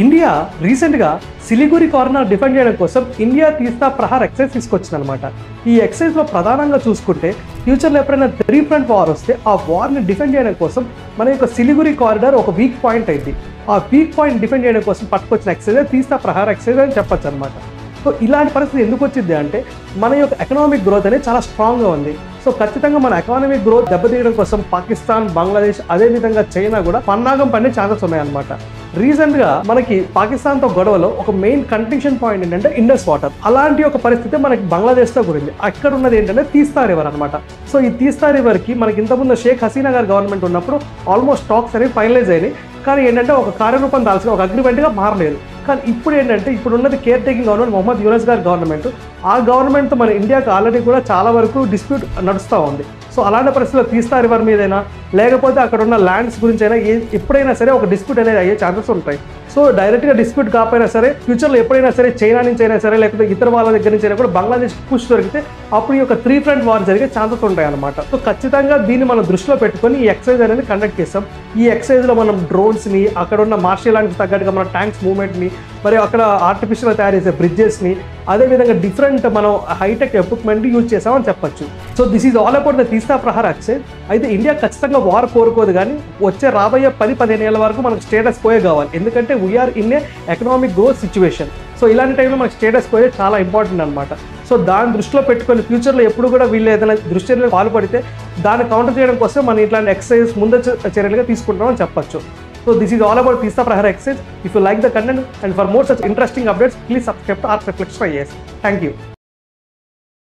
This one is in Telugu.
ఇండియా రీసెంట్గా సిలిగురి కార్నర్ డిఫెండ్ చేయడం కోసం ఇండియా తీస్తా ప్రహార్ ఎక్సైజ్ తీసుకొచ్చిందనమాట. ఈ ఎక్సైజ్లో ప్రధానంగా చూసుకుంటే ఫ్యూచర్లో ఎప్పుడైనా 3 ఫ్రంట్ వార్ వస్తే ఆ వార్ని డిఫెండ్ చేయడం కోసం మన యొక్క సిలిగురి కారిడార్ ఒక వీక్ పాయింట్ అయింది. ఆ వీక్ పాయింట్ డిఫెండ్ చేయడం కోసం పట్టుకొచ్చిన ఎక్సైజ్ తీస్తా ప్రహార్ ఎక్సైజ్ అని చెప్పొచ్చు అనమాట. సో ఇలాంటి పరిస్థితి ఎందుకు వచ్చింది అంటే మన యొక్క ఎకనామిక్ గ్రోత్ అనేది చాలా స్ట్రాంగ్గా ఉంది. సో ఖచ్చితంగా మన ఎకనామిక్ గ్రోత్ దెబ్బతీయడం కోసం పాకిస్తాన్, బంగ్లాదేశ్, అదేవిధంగా చైనా కూడా పన్నాగం పడే ఛాన్సెస్ ఉన్నాయన్నమాట. రీసెంట్గా మనకి పాకిస్తాన్తో గొడవలో ఒక మెయిన్ కంటెన్షన్ పాయింట్ ఏంటంటే ఇండస్ వాటర్. అలాంటి ఒక పరిస్థితి మనకి బంగ్లాదేశ్లో గురింది. అక్కడ ఉన్నది ఏంటంటే తీస్తా రివర్ అనమాట. సో ఈ తీస్తా రివర్కి మనకి ఇంతకుముందు షేక్ హసీనా గారు గవర్నమెంట్ ఉన్నప్పుడు ఆల్మోస్ట్ టాక్స్ అనేవి ఫైనలైజ్ అయినాయి. కానీ ఏంటంటే ఒక కార్యరూపం దాల్సిన ఒక అగ్రిమెంట్గా మారలేదు. కానీ ఇప్పుడు ఏంటంటే ఇప్పుడు ఉన్నది care taking government Mohammad Yunus గారి గవర్నమెంట్. ఆ గవర్నమెంట్తో మన ఇండియాకి ఆల్రెడీ కూడా చాలా వరకు డిస్ప్యూట్ నడుస్తూ ఉంది. సో అలాంటి పరిస్థితుల్లో తీస్తా రివర్ మీదైనా లేకపోతే అక్కడ ఉన్న ల్యాండ్స్ గురించి అయినా ఎప్పుడైనా సరే ఒక డిస్ప్యూట్ అనేది అయ్యే ఛాన్సెస్ ఉంటాయి. సో డైరెక్ట్గా డిస్ప్యూట్ కాకపోయినా సరే ఫ్యూచర్లో ఎప్పుడైనా సరే చైనా నుంచి అయినా సరే లేకపోతే ఇతర వాళ్ళ దగ్గర నుంచి అయినా కూడా బంగ్లాదేశ్ పుష్ దొరికితే అప్పుడు ఈ యొక్క 3 ఫ్రంట్ వార్ జరిగే ఛాన్సెస్ ఉంటాయి అనమాట. సో ఖచ్చితంగా దీన్ని మనం దృష్టిలో పెట్టుకొని ఈ ఎక్సైజ్ అనేది కండక్ట్ చేస్తాం. ఈ ఎక్సైజ్లో మనం డ్రోన్స్ని, అక్కడ ఉన్న మార్షల్ లాండ్కి తగ్గట్టుగా మన ట్యాంక్స్ మూవ్మెంట్ని, మరి అక్కడ ఆర్టిఫిషియల్గా తయారు చేసే బ్రిడ్జెస్ని, అదేవిధంగా డిఫరెంట్ మనం హైటెక్ ఎక్విప్మెంట్ యూజ్ చేసామని చెప్పొచ్చు. So this is all about the తీస్తా ప్రహార్ ఎక్సైజ్. అయితే ఇండియా ఖచ్చితంగా వార్ కోరుకోదు, కానీ రాబోయే 10-15 ఏళ్ళ వరకు మనకు స్టేటస్ కోయే కావాలి. ఎందుకంటే we are in a economic growth situation. So ఇలాంటి టైంలో మనకు స్టేటస్ కోయే చాలా ఇంపార్టెంట్ అనమాట. సో దాన్ని దృష్టిలో పెట్టుకొని ఫ్యూచర్లో ఎప్పుడు కూడా వీళ్ళు ఏదైనా దృష్టిలో పాల్పడితే దాన్ని కౌంటర్ చేయడం కోసం మనం ఇట్లాంటి ఎక్సైజ్ ముందస్తు చర్యలుగా తీసుకుంటామని చెప్పొచ్చు. So this is all about Teesta Prahar exercise. If you like the content and for more such interesting updates, please subscribe to Arc Reflection IAS. Thank you.